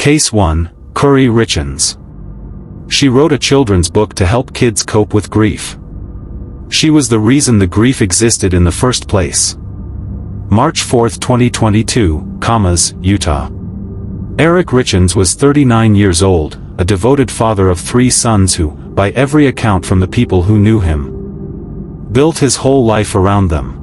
Case 1, Kouri Richins. She wrote a children's book to help kids cope with grief. She was the reason the grief existed in the first place. March 4, 2022, Utah. Eric Richins was 39 years old, a devoted father of 3 sons who, by every account from the people who knew him, built his whole life around them.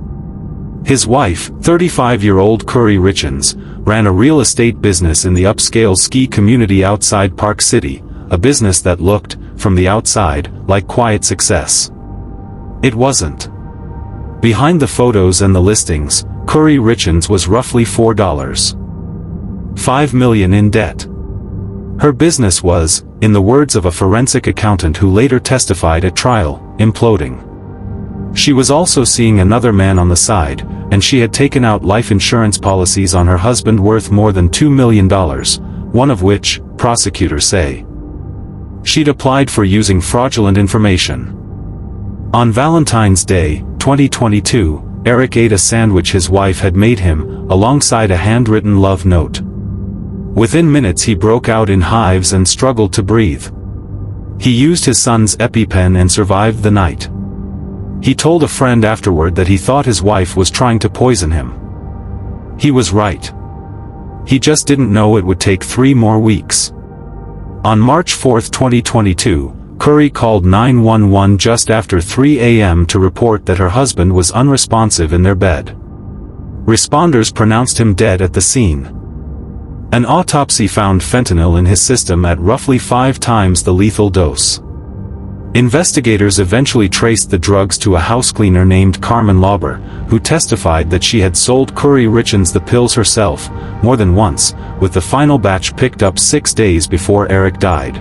His wife, 35-year-old Kouri Richins, ran a real estate business in the upscale ski community outside Park City, a business that looked, from the outside, like quiet success. It wasn't. Behind the photos and the listings, Kouri Richins was roughly $4.5 million in debt. Her business was, in the words of a forensic accountant who later testified at trial, imploding. She was also seeing another man on the side, and she had taken out life insurance policies on her husband worth more than $2 million, one of which, prosecutors say, she'd applied for using fraudulent information. On Valentine's Day, 2022, Eric ate a sandwich his wife had made him, alongside a handwritten love note. Within minutes he broke out in hives and struggled to breathe. He used his son's EpiPen and survived the night. He told a friend afterward that he thought his wife was trying to poison him. He was right. He just didn't know it would take 3 more weeks. On March 4, 2022, Kouri called 911 just after 3 a.m. to report that her husband was unresponsive in their bed. Responders pronounced him dead at the scene. An autopsy found fentanyl in his system at roughly 5 times the lethal dose. Investigators eventually traced the drugs to a housecleaner named Carmen Lauber, who testified that she had sold Kouri Richins the pills herself, more than once, with the final batch picked up 6 days before Eric died.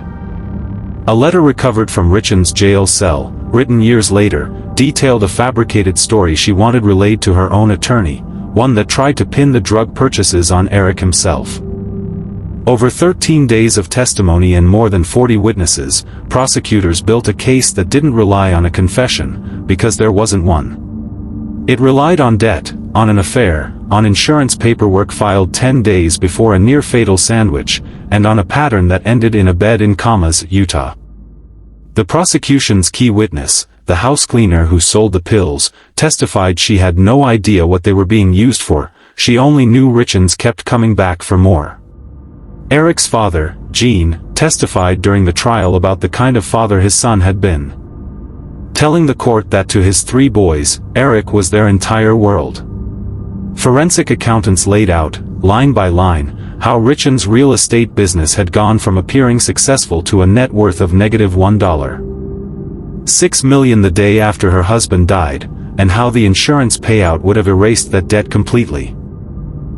A letter recovered from Richins' jail cell, written years later, detailed a fabricated story she wanted relayed to her own attorney, one that tried to pin the drug purchases on Eric himself. Over 13 days of testimony and more than 40 witnesses, prosecutors built a case that didn't rely on a confession, because there wasn't one. It relied on debt, on an affair, on insurance paperwork filed 10 days before a near-fatal sandwich, and on a pattern that ended in a bed in Utah. The prosecution's key witness, the house cleaner who sold the pills, testified she had no idea what they were being used for, she only knew Richins kept coming back for more. Eric's father, Gene, testified during the trial about the kind of father his son had been, telling the court that to his 3 boys, Eric was their entire world. Forensic accountants laid out, line by line, how Richins' real estate business had gone from appearing successful to a net worth of negative $1.6 million the day after her husband died, and how the insurance payout would have erased that debt completely.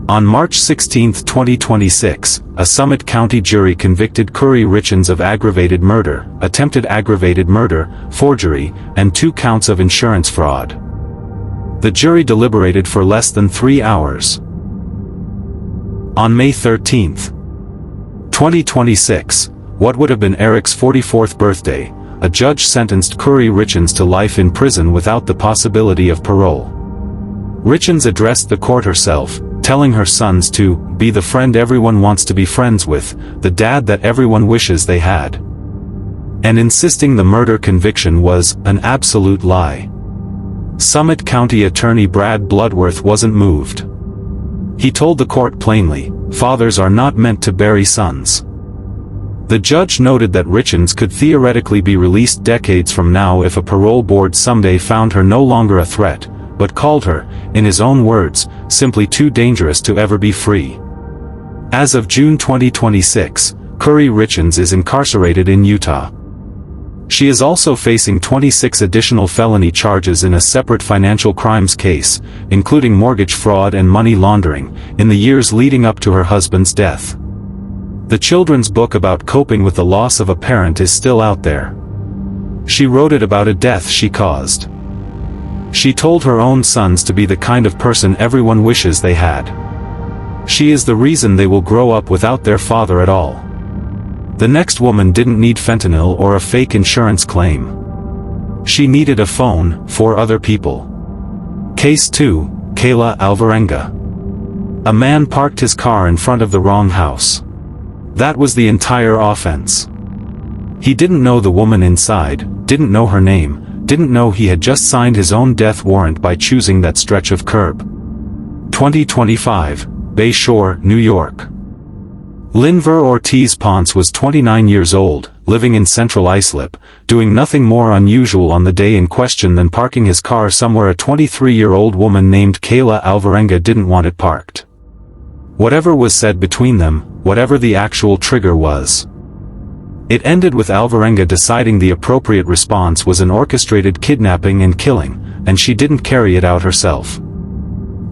On March 16, 2026, a Summit County jury convicted Kouri Richins of aggravated murder, attempted aggravated murder, forgery, and 2 counts of insurance fraud. The jury deliberated for less than 3 hours. On May 13, 2026, what would have been Eric's 44th birthday, a judge sentenced Kouri Richins to life in prison without the possibility of parole. Richins addressed the court herself, telling her sons to be the friend everyone wants to be friends with, the dad that everyone wishes they had, and insisting the murder conviction was an absolute lie. Summit County Attorney Brad Bloodworth wasn't moved. He told the court plainly, fathers are not meant to bury sons. The judge noted that Richins could theoretically be released decades from now if a parole board someday found her no longer a threat, but called her, in his own words, simply too dangerous to ever be free. As of June 2026, Kouri Richins is incarcerated in Utah. She is also facing 26 additional felony charges in a separate financial crimes case, including mortgage fraud and money laundering, in the years leading up to her husband's death. The children's book about coping with the loss of a parent is still out there. She wrote it about a death she caused. She told her own sons to be the kind of person everyone wishes they had. She is the reason they will grow up without their father at all. The next woman didn't need fentanyl or a fake insurance claim. She needed a phone for other people. Case 2, Kayla Alvarenga. A man parked his car in front of the wrong house. That was the entire offense. He didn't know the woman inside, didn't know her name, didn't know he had just signed his own death warrant by choosing that stretch of curb. 2025, Bayshore, New York. Linver Ortiz Ponce was 29 years old, living in Central Islip, doing nothing more unusual on the day in question than parking his car somewhere a 23-year-old woman named Kayla Alvarenga didn't want it parked. Whatever was said between them, whatever the actual trigger was, it ended with Alvarenga deciding the appropriate response was an orchestrated kidnapping and killing, and she didn't carry it out herself.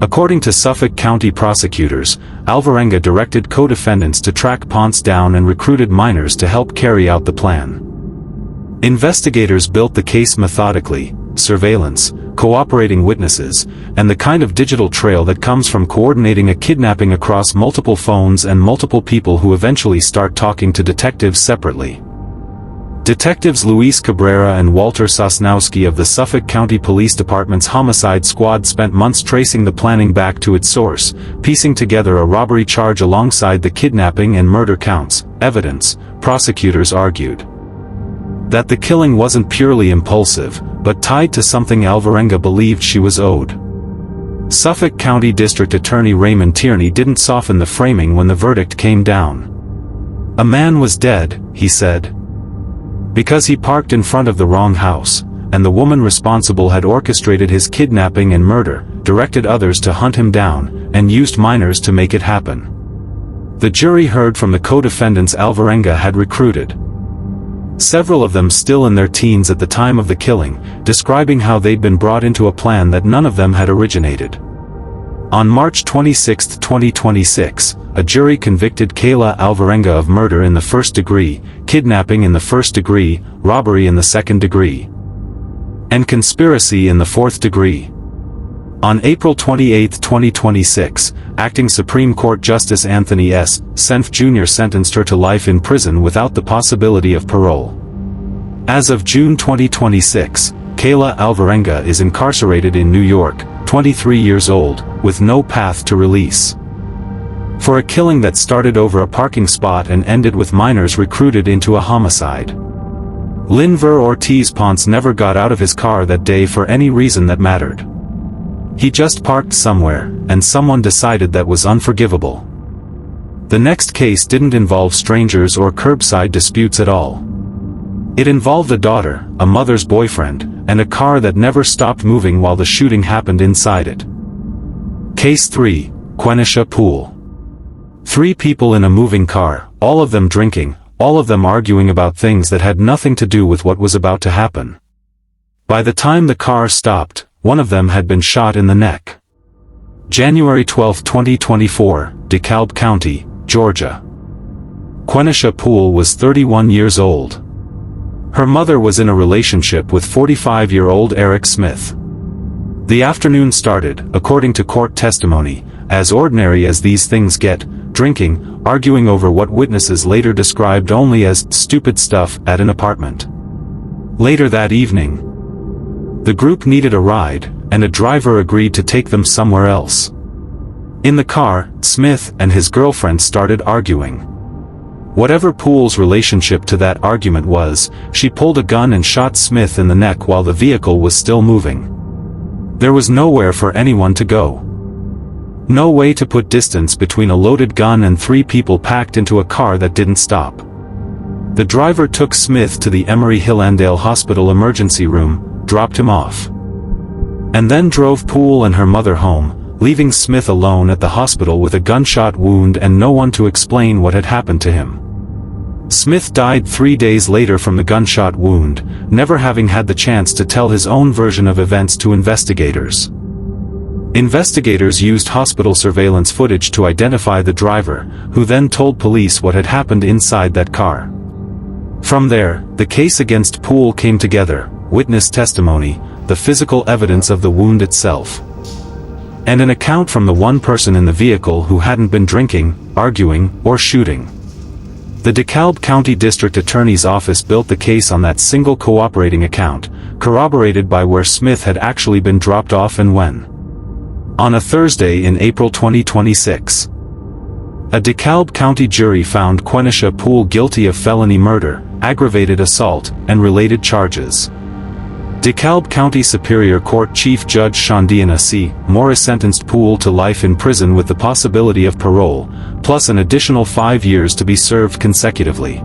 According to Suffolk County prosecutors, Alvarenga directed co-defendants to track Ponce down and recruited minors to help carry out the plan. Investigators built the case methodically: surveillance, cooperating witnesses, and the kind of digital trail that comes from coordinating a kidnapping across multiple phones and multiple people who eventually start talking to detectives separately. Detectives Luis Cabrera and Walter Sosnowski of the Suffolk County Police Department's Homicide Squad spent months tracing the planning back to its source, piecing together a robbery charge alongside the kidnapping and murder counts. Evidence, prosecutors argued, that the killing wasn't purely impulsive, but tied to something Alvarenga believed she was owed. Suffolk County District Attorney Raymond Tierney didn't soften the framing when the verdict came down. A man was dead, he said, because he parked in front of the wrong house, and the woman responsible had orchestrated his kidnapping and murder, directed others to hunt him down, and used minors to make it happen. The jury heard from the co-defendants Alvarenga had recruited, several of them still in their teens at the time of the killing, describing how they'd been brought into a plan that none of them had originated. On March 26, 2026, a jury convicted Kayla Alvarenga of murder in the first degree, kidnapping in the first degree, robbery in the second degree, and conspiracy in the fourth degree. On April 28, 2026, Acting Supreme Court Justice Anthony S. Senf Jr. sentenced her to life in prison without the possibility of parole. As of June 2026, Kayla Alvarenga is incarcerated in New York, 23 years old, with no path to release, for a killing that started over a parking spot and ended with minors recruited into a homicide. Linver Ortiz Ponce never got out of his car that day for any reason that mattered. He just parked somewhere, and someone decided that was unforgivable. The next case didn't involve strangers or curbside disputes at all. It involved a daughter, a mother's boyfriend, and a car that never stopped moving while the shooting happened inside it. Case 3, Quenesha Pool. 3 people in a moving car, all of them drinking, all of them arguing about things that had nothing to do with what was about to happen. By the time the car stopped, one of them had been shot in the neck. January 12, 2024, DeKalb County, Georgia. Quenesha Pool was 31 years old. Her mother was in a relationship with 45-year-old Eric Smith. The afternoon started, according to court testimony, as ordinary as these things get: drinking, arguing over what witnesses later described only as stupid stuff at an apartment. Later that evening, the group needed a ride, and a driver agreed to take them somewhere else. In the car, Smith and his girlfriend started arguing. Whatever Pool's relationship to that argument was, she pulled a gun and shot Smith in the neck while the vehicle was still moving. There was nowhere for anyone to go. No way to put distance between a loaded gun and 3 people packed into a car that didn't stop. The driver took Smith to the Emory Hillandale Hospital emergency room, dropped him off, and then drove Pool and her mother home, leaving Smith alone at the hospital with a gunshot wound and no one to explain what had happened to him. Smith died 3 days later from the gunshot wound, never having had the chance to tell his own version of events to investigators. Investigators used hospital surveillance footage to identify the driver, who then told police what had happened inside that car. From there, the case against Pool came together: witness testimony, the physical evidence of the wound itself, and an account from the one person in the vehicle who hadn't been drinking, arguing, or shooting. The DeKalb County District Attorney's Office built the case on that single cooperating account, corroborated by where Smith had actually been dropped off and when. On a Thursday in April 2026, A DeKalb County jury found Quenesha Poole guilty of felony murder, aggravated assault, and related charges. DeKalb County Superior Court Chief Judge Shondiana C. Morris sentenced Poole to life in prison with the possibility of parole, plus an additional 5 years to be served consecutively.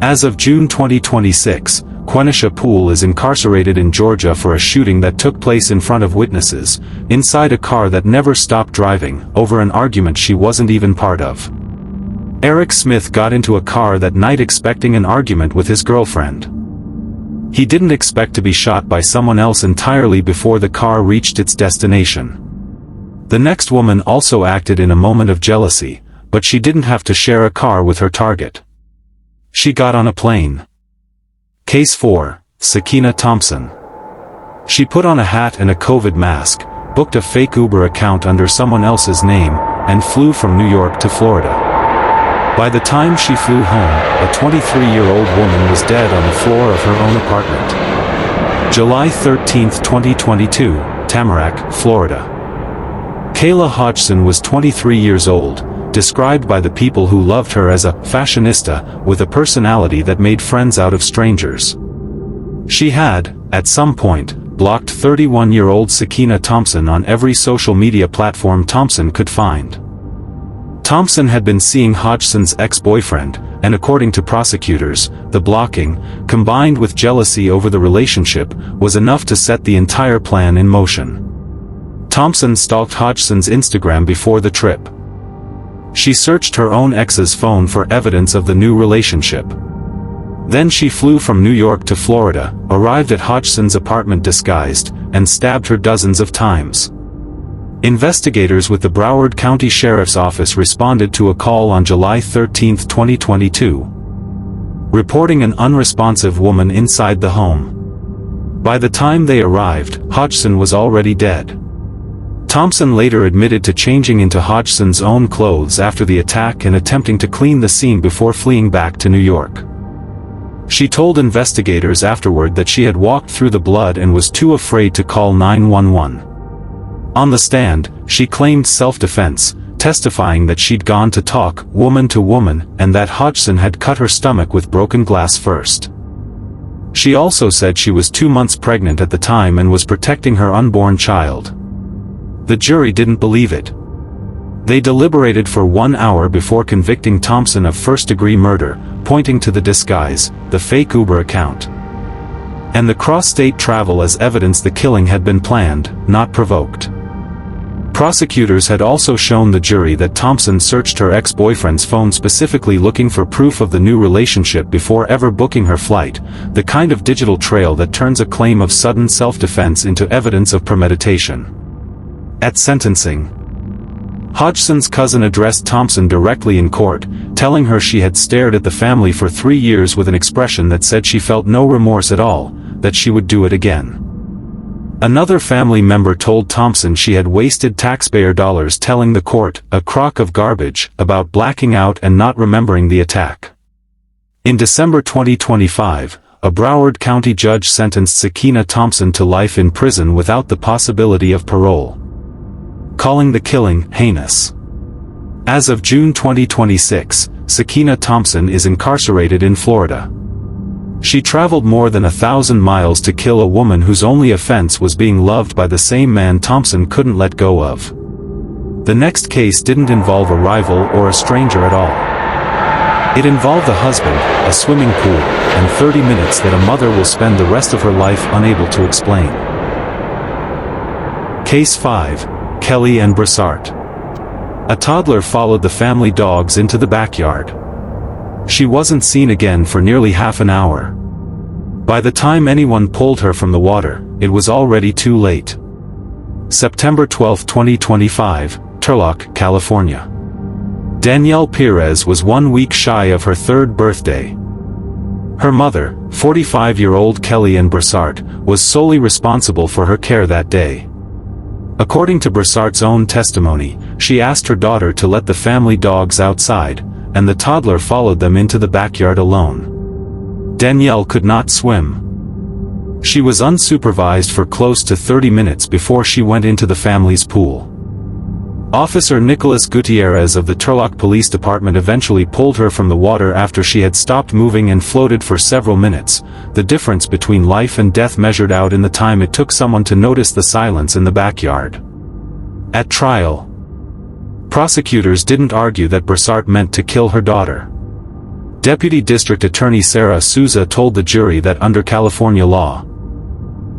As of June 2026, Quenesha Poole is incarcerated in Georgia for a shooting that took place in front of witnesses, inside a car that never stopped driving, over an argument she wasn't even part of. Eric Smith got into a car that night expecting an argument with his girlfriend. He didn't expect to be shot by someone else entirely before the car reached its destination. The next woman also acted in a moment of jealousy, but she didn't have to share a car with her target. She got on a plane. Case 4, Sakina Thompson. She put on a hat and a COVID mask, booked a fake Uber account under someone else's name, and flew from New York to Florida. By the time she flew home, a 23-year-old woman was dead on the floor of her own apartment. July 13, 2022, Tamarack, Florida. Kayla Hodgson was 23 years old, described by the people who loved her as a fashionista with a personality that made friends out of strangers. She had, at some point, blocked 31-year-old Sakina Thompson on every social media platform Thompson could find. Thompson had been seeing Hodgson's ex-boyfriend, and according to prosecutors, the blocking, combined with jealousy over the relationship, was enough to set the entire plan in motion. Thompson stalked Hodgson's Instagram before the trip. She searched her own ex's phone for evidence of the new relationship. Then she flew from New York to Florida, arrived at Hodgson's apartment disguised, and stabbed her dozens of times. Investigators with the Broward County Sheriff's Office responded to a call on July 13, 2022, reporting an unresponsive woman inside the home. By the time they arrived, Hodgson was already dead. Thompson later admitted to changing into Hodgson's own clothes after the attack and attempting to clean the scene before fleeing back to New York. She told investigators afterward that she had walked through the blood and was too afraid to call 911. On the stand, she claimed self-defense, testifying that she'd gone to talk woman to woman and that Hodgson had cut her stomach with broken glass first. She also said she was 2 months pregnant at the time and was protecting her unborn child. The jury didn't believe it. They deliberated for 1 hour before convicting Thompson of first-degree murder, pointing to the disguise, the fake Uber account, and the cross-state travel as evidence the killing had been planned, not provoked. Prosecutors had also shown the jury that Thompson searched her ex-boyfriend's phone specifically looking for proof of the new relationship before ever booking her flight, the kind of digital trail that turns a claim of sudden self-defense into evidence of premeditation. At sentencing, Hodgson's cousin addressed Thompson directly in court, telling her she had stared at the family for 3 years with an expression that said she felt no remorse at all, that she would do it again. Another family member told Thompson she had wasted taxpayer dollars telling the court, a crock of garbage, about blacking out and not remembering the attack. In December 2025, a Broward County judge sentenced Sakina Thompson to life in prison without the possibility of parole, calling the killing heinous. As of June 2026, Sakina Thompson is incarcerated in Florida. She traveled more than 1,000 miles to kill a woman whose only offense was being loved by the same man Thompson couldn't let go of. The next case didn't involve a rival or a stranger at all. It involved a husband, a swimming pool, and 30 minutes that a mother will spend the rest of her life unable to explain. Case 5. Kelly and Brousard. A toddler followed the family dogs into the backyard. She wasn't seen again for nearly half an hour. By the time anyone pulled her from the water, it was already too late. September 12, 2025, Turlock, California. Danielle Perez was 1 week shy of her 3rd birthday. Her mother, 45-year-old Kelly Ann Brousard, was solely responsible for her care that day. According to Brousard's own testimony, she asked her daughter to let the family dogs outside, and the toddler followed them into the backyard alone. Danielle could not swim. She was unsupervised for close to 30 minutes before she went into the family's pool. Officer Nicholas Gutierrez of the Turlock Police Department eventually pulled her from the water after she had stopped moving and floated for several minutes, the difference between life and death measured out in the time it took someone to notice the silence in the backyard. At trial, prosecutors didn't argue that Brousard meant to kill her daughter. Deputy District Attorney Sarah Souza told the jury that under California law,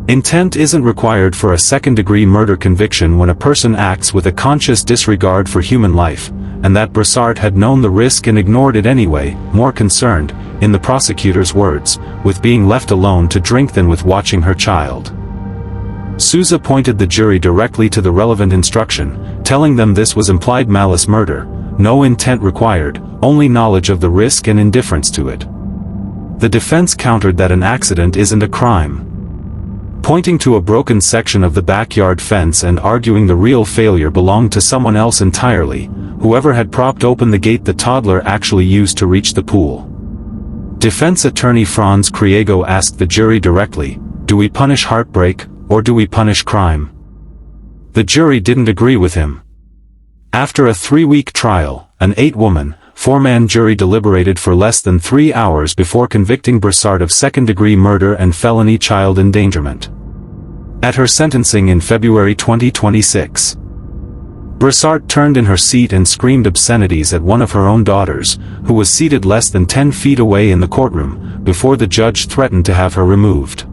intent isn't required for a second-degree murder conviction when a person acts with a conscious disregard for human life, and that Brousard had known the risk and ignored it anyway, more concerned, in the prosecutor's words, with being left alone to drink than with watching her child. Souza pointed the jury directly to the relevant instruction, telling them this was implied malice murder, no intent required, only knowledge of the risk and indifference to it. The defense countered that an accident isn't a crime, pointing to a broken section of the backyard fence and arguing the real failure belonged to someone else entirely, whoever had propped open the gate the toddler actually used to reach the pool. Defense attorney Franz Kriego asked the jury directly, "Do we punish heartbreak, or do we punish crime?" The jury didn't agree with him. After a 3-week trial, an 8-woman, 4-man jury deliberated for less than 3 hours before convicting Brousard of second-degree murder and felony child endangerment. At her sentencing in February 2026, Brousard turned in her seat and screamed obscenities at one of her own daughters, who was seated less than 10 feet away in the courtroom, before the judge threatened to have her removed.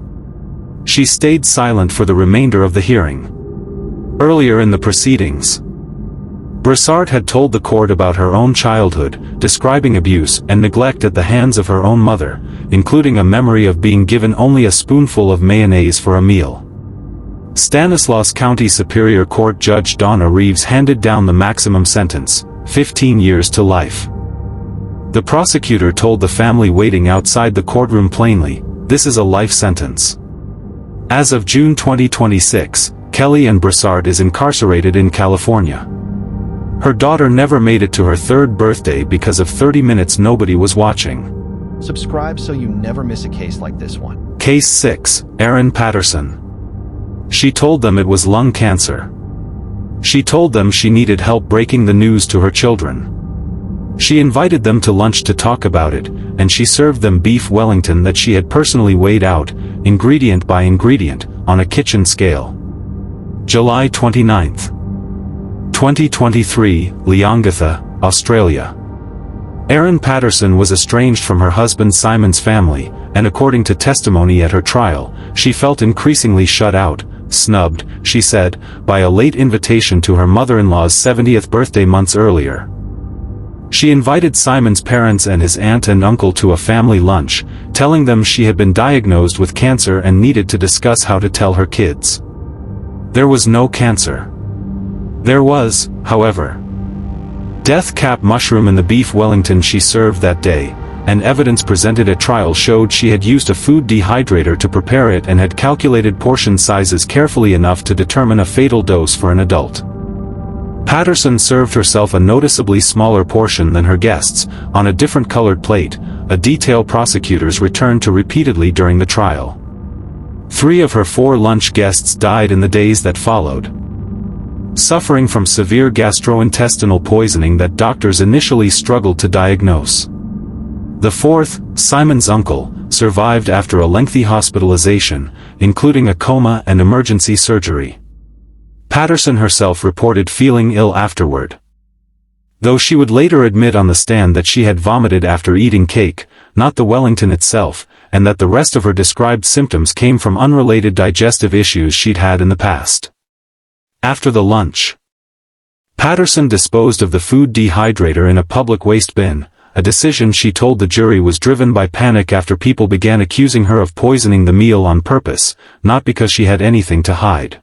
She stayed silent for the remainder of the hearing. Earlier in the proceedings, Brousard had told the court about her own childhood, describing abuse and neglect at the hands of her own mother, including a memory of being given only a spoonful of mayonnaise for a meal. Stanislaus County Superior Court Judge Donna Reeves handed down the maximum sentence, 15 years to life. The prosecutor told the family waiting outside the courtroom plainly, "This is a life sentence." As of June 2026, Kelly Ann Brousard is incarcerated in California. Her daughter never made it to her 3rd birthday because of 30 minutes nobody was watching. Subscribe so you never miss a case like this one. Case 6, Erin Patterson. She told them it was lung cancer. She told them she needed help breaking the news to her children. She invited them to lunch to talk about it, and she served them beef Wellington that she had personally weighed out, ingredient by ingredient, on a kitchen scale. July 29, 2023, Leongatha, Australia. Erin Patterson was estranged from her husband Simon's family, and according to testimony at her trial, she felt increasingly shut out, snubbed, she said, by a late invitation to her mother-in-law's 70th birthday months earlier. She invited Simon's parents and his aunt and uncle to a family lunch, telling them she had been diagnosed with cancer and needed to discuss how to tell her kids. There was no cancer. There was, however, death cap mushroom in the beef Wellington she served that day, and evidence presented at trial showed she had used a food dehydrator to prepare it and had calculated portion sizes carefully enough to determine a fatal dose for an adult. Patterson served herself a noticeably smaller portion than her guests, on a different colored plate, a detail prosecutors returned to repeatedly during the trial. 3 of her 4 lunch guests died in the days that followed, suffering from severe gastrointestinal poisoning that doctors initially struggled to diagnose. The 4th, Simon's uncle, survived after a lengthy hospitalization, including a coma and emergency surgery. Patterson herself reported feeling ill afterward, though she would later admit on the stand that she had vomited after eating cake, not the Wellington itself, and that the rest of her described symptoms came from unrelated digestive issues she'd had in the past. After the lunch, Patterson disposed of the food dehydrator in a public waste bin, a decision she told the jury was driven by panic after people began accusing her of poisoning the meal on purpose, not because she had anything to hide.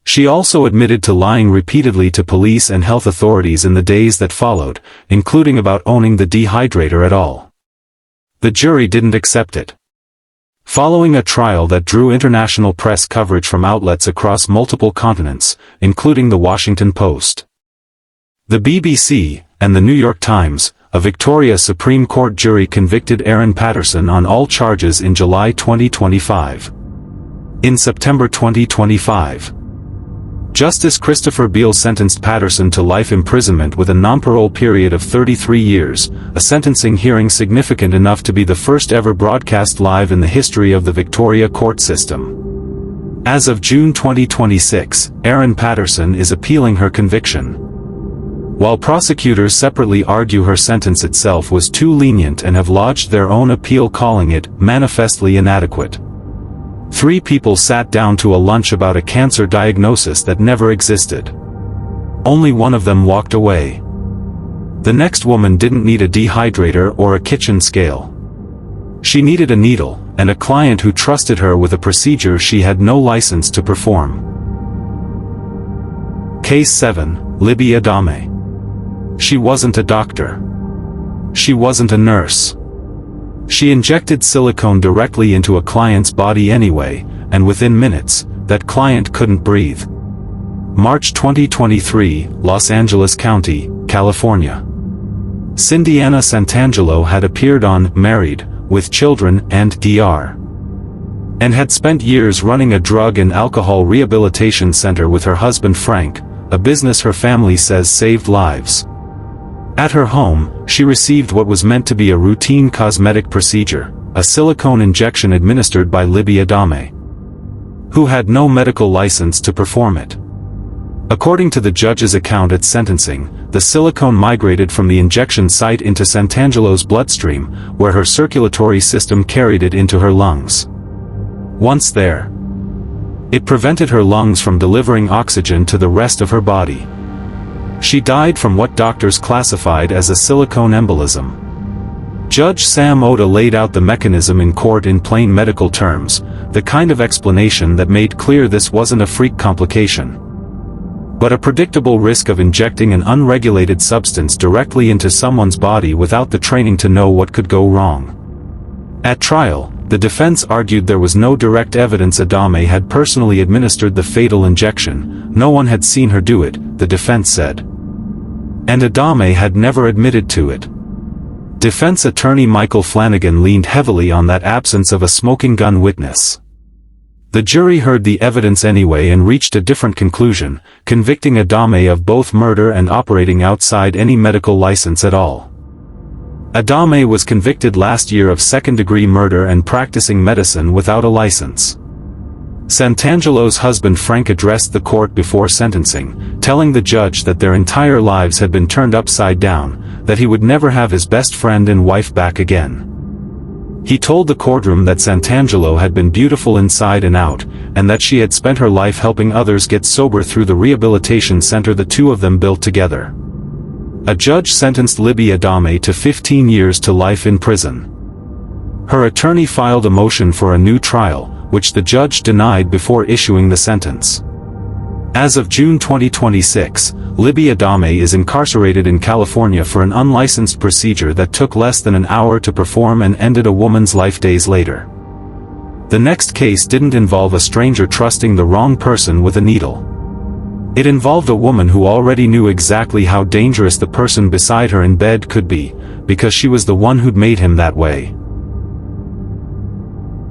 She also admitted to lying repeatedly to police and health authorities in the days that followed, including about owning the dehydrator at all. The jury didn't accept it. Following a trial that drew international press coverage from outlets across multiple continents, including the Washington Post, the BBC, and the New York Times, a Victoria Supreme Court jury convicted Erin Patterson on all charges in July 2025. In September 2025, Justice Christopher Beale sentenced Patterson to life imprisonment with a non-parole period of 33 years, a sentencing hearing significant enough to be the first ever broadcast live in the history of the Victoria court system. As of June 2026, Erin Patterson is appealing her conviction. While prosecutors separately argue her sentence itself was too lenient and have lodged their own appeal calling it manifestly inadequate. 3 people sat down to a lunch about a cancer diagnosis that never existed. Only one of them walked away. The next woman didn't need a dehydrator or a kitchen scale. She needed a needle, and a client who trusted her with a procedure she had no license to perform. Case 7, Libby Adame. She wasn't a doctor. She wasn't a nurse. She injected silicone directly into a client's body anyway, and within minutes, that client couldn't breathe. March 2023, Los Angeles County, California. Cindiana Santangelo had appeared on Married, with Children and Dr. and had spent years running a drug and alcohol rehabilitation center with her husband Frank, a business her family says saved lives. At her home, she received what was meant to be a routine cosmetic procedure, a silicone injection administered by Libby Adame, who had no medical license to perform it. According to the judge's account at sentencing, the silicone migrated from the injection site into Santangelo's bloodstream, where her circulatory system carried it into her lungs. Once there, it prevented her lungs from delivering oxygen to the rest of her body. She died from what doctors classified as a silicone embolism. Judge Sam Oda laid out the mechanism in court in plain medical terms, the kind of explanation that made clear this wasn't a freak complication, but a predictable risk of injecting an unregulated substance directly into someone's body without the training to know what could go wrong. At trial, the defense argued there was no direct evidence Adame had personally administered the fatal injection. No one had seen her do it, the defense said. And Adame had never admitted to it. Defense attorney Michael Flanagan leaned heavily on that absence of a smoking gun witness. The jury heard the evidence anyway and reached a different conclusion, convicting Adame of both murder and operating outside any medical license at all. Adame was convicted last year of second-degree murder and practicing medicine without a license. Santangelo's husband Frank addressed the court before sentencing, telling the judge that their entire lives had been turned upside down, that he would never have his best friend and wife back again. He told the courtroom that Santangelo had been beautiful inside and out, and that she had spent her life helping others get sober through the rehabilitation center the two of them built together. A judge sentenced Libby Adame to 15 years to life in prison. Her attorney filed a motion for a new trial, which the judge denied before issuing the sentence. As of June 2026, Libby Adame is incarcerated in California for an unlicensed procedure that took less than an hour to perform and ended a woman's life days later. The next case didn't involve a stranger trusting the wrong person with a needle. It involved a woman who already knew exactly how dangerous the person beside her in bed could be, because she was the one who'd made him that way.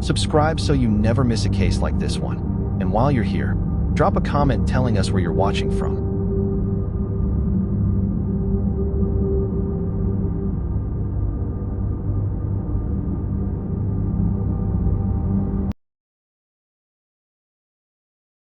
Subscribe so you never miss a case like this one. And while you're here, drop a comment telling us where you're watching from.